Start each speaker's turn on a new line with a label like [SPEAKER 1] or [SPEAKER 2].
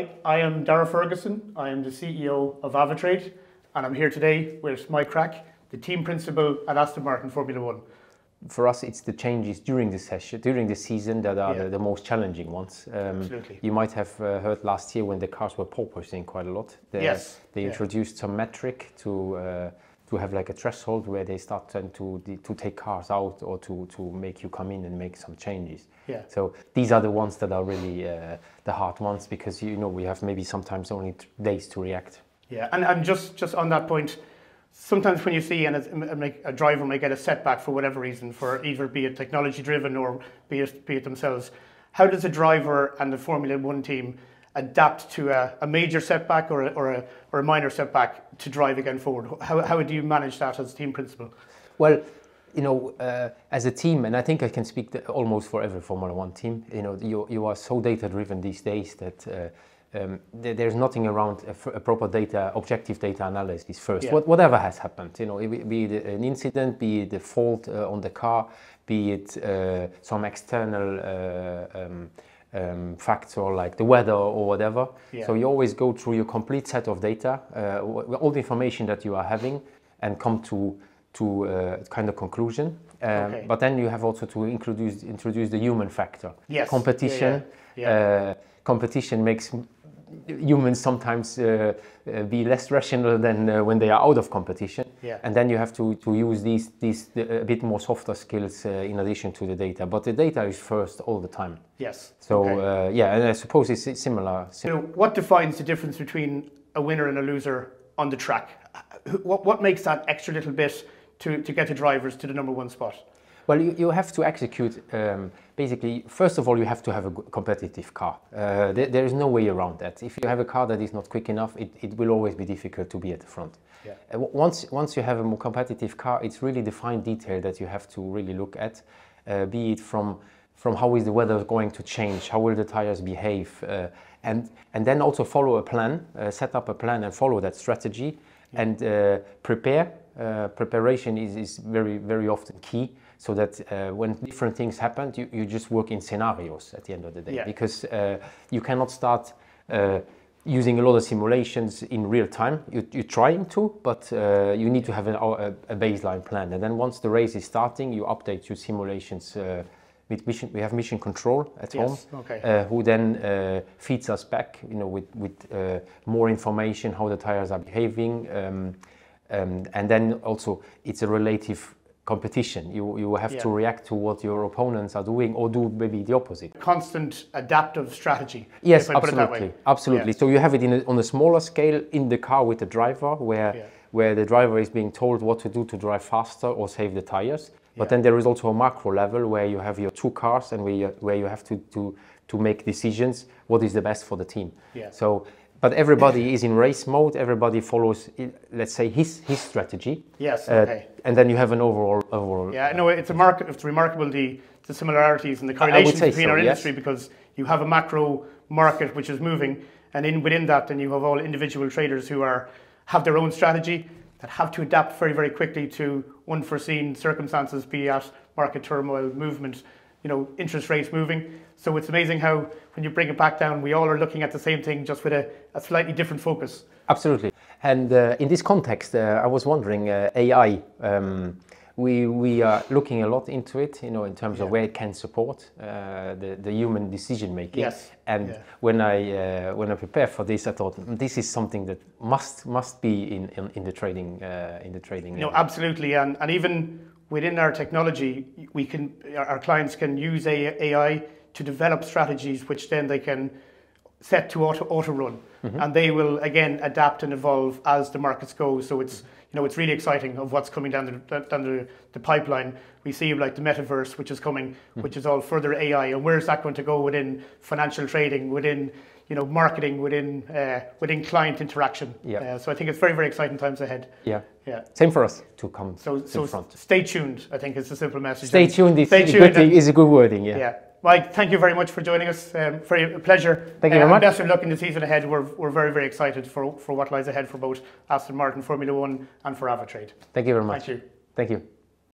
[SPEAKER 1] Hi, I am Darragh Ferguson. I am the CEO of AvaTrade, and I'm here today with Mike Crack, the team principal at Aston Martin Formula 1.
[SPEAKER 2] For us, it's the changes during the session, during the season that are the most challenging ones.
[SPEAKER 1] Absolutely.
[SPEAKER 2] You might have heard last year when the cars were porpoising quite a lot. They introduced some metric to have like a threshold where they start to take cars out or to make you come in and make some changes.
[SPEAKER 1] Yeah.
[SPEAKER 2] So these are the ones that are really the hard ones, because we have maybe sometimes only days to react.
[SPEAKER 1] Yeah, and just on that point, sometimes when you see a driver may get a setback for whatever reason, for either be it technology driven or be it themselves, how does a driver and the Formula 1 team adapt to a major setback or a minor setback to drive again forward? How do you manage that as team principal?
[SPEAKER 2] Well, as a team, and I think I can speak almost for every Formula 1 team, you are so data driven these days that there's nothing around a proper objective data analysis first. Yeah. Whatever has happened, be it an incident, be it a fault on the car, be it some external factor like the weather or whatever. Yeah. So you always go through your complete set of data, all the information that you are having, and come to kind of conclusion. Okay. But then you have also to introduce the human factor.
[SPEAKER 1] Yes.
[SPEAKER 2] Competition. Yeah. Competition makes humans sometimes be less rational than when they are out of competition. Yeah. And then you have to use these a bit more softer skills in addition to the data. But the data is first all the time.
[SPEAKER 1] Yes.
[SPEAKER 2] So yeah, and I suppose it's similar.
[SPEAKER 1] So what defines the difference between a winner and a loser on the track? What makes that extra little bit to get the drivers to the #1 spot?
[SPEAKER 2] Well, you have to execute, basically, first of all, you have to have a competitive car. There is no way around that. If you have a car that is not quick enough, it will always be difficult to be at the front. Yeah. Once you have a more competitive car, it's really the fine detail that you have to really look at, be it from how is the weather going to change, how will the tires behave, and then also follow a plan, set up a plan and follow that strategy, and prepare. Preparation is very, very often key, so that when different things happen, you just work in scenarios at the end of the day. Yeah. Because you cannot start using a lot of simulations in real time. You're trying to, but you need to have a baseline plan. And then once the race is starting, you update your simulations with mission. We have mission control at home, okay. Who then feeds us back, with more information, how the tires are behaving. And then also it's a relative competition. You have to react to what your opponents are doing, or do maybe the opposite.
[SPEAKER 1] Constant adaptive strategy.
[SPEAKER 2] Yes, absolutely, absolutely. Yeah. So you have it on a smaller scale in the car with the driver, where the driver is being told what to do to drive faster or save the tires. But then there is also a macro level where you have your two cars and where you have to make decisions. What is the best for the team? Yeah. So. But everybody is in race mode. Everybody follows, let's say, his strategy. Yes. Okay. And then you have an overall.
[SPEAKER 1] Yeah. No, it's remarkable the similarities and the correlations between our industry, because you have a macro market which is moving, and within that, then you have all individual traders who have their own strategy that have to adapt very, very quickly to unforeseen circumstances, be it market turmoil, movement, interest rates moving. So it's amazing how, when you bring it back down, we all are looking at the same thing, just with a slightly different focus.
[SPEAKER 2] Absolutely. And in this context, I was wondering, AI, we are looking a lot into it, in terms of where it can support the human decision making. Yes. And when I prepared for this, I thought this is something that must be in the trading
[SPEAKER 1] No, absolutely, and even within our technology, our clients can use AI to develop strategies which then they can set to auto run, and they will again adapt and evolve as the markets go. So it's it's really exciting of what's coming down the pipeline. We see like the metaverse, which is coming, which is all further AI, and where's that going to go within financial trading, within marketing, within client interaction. Yeah. So I think it's very, very exciting times ahead. Yeah. Yeah.
[SPEAKER 2] Same for us to come to the front.
[SPEAKER 1] Stay tuned, I think, is the simple message.
[SPEAKER 2] Stay tuned is a good wording. Yeah. Yeah.
[SPEAKER 1] Mike, thank you very much for joining us. Very a pleasure.
[SPEAKER 2] Thank you very much.
[SPEAKER 1] Best of luck in the season ahead. We're very, very excited for what lies ahead for both Aston Martin Formula 1 and for AvaTrade.
[SPEAKER 2] Thank you very much.
[SPEAKER 1] Thank you.
[SPEAKER 2] Thank you.